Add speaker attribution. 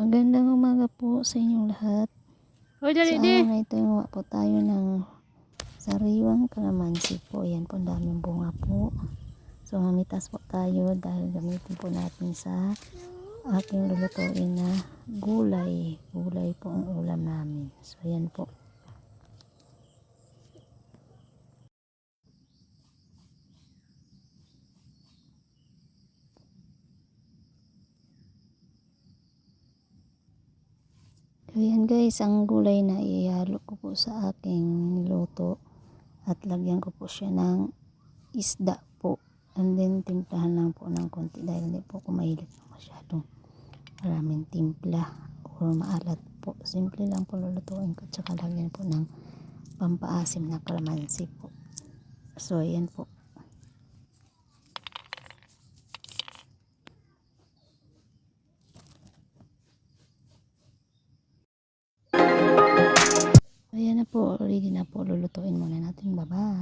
Speaker 1: Magandang umaga po sa inyong lahat.
Speaker 2: Hoy,
Speaker 1: Sa
Speaker 2: dali di.
Speaker 1: araw na ito, gumawa po tayo ng sariwang kalamansi po. Yan po, ang daming bunga po. So, mamitas po tayo dahil gamitin po natin sa aking lulutuin na gulay. Gulay po ang ulam namin. So, yan po. So, yan guys, ang gulay na ihalo ko po sa aking luto. At lagyan ko po siya ng isda po. And then, timplahan lang po ng konti dahil hindi po ako mahilig masyadong maraming timpla o maalat po. Simple lang po lulutuin ko. Tsaka lagyan po ng pampaasim na kalamansi po. So, ayan po. Ayan na po. Ready na po. Lulutuin muna natin. Bye-bye.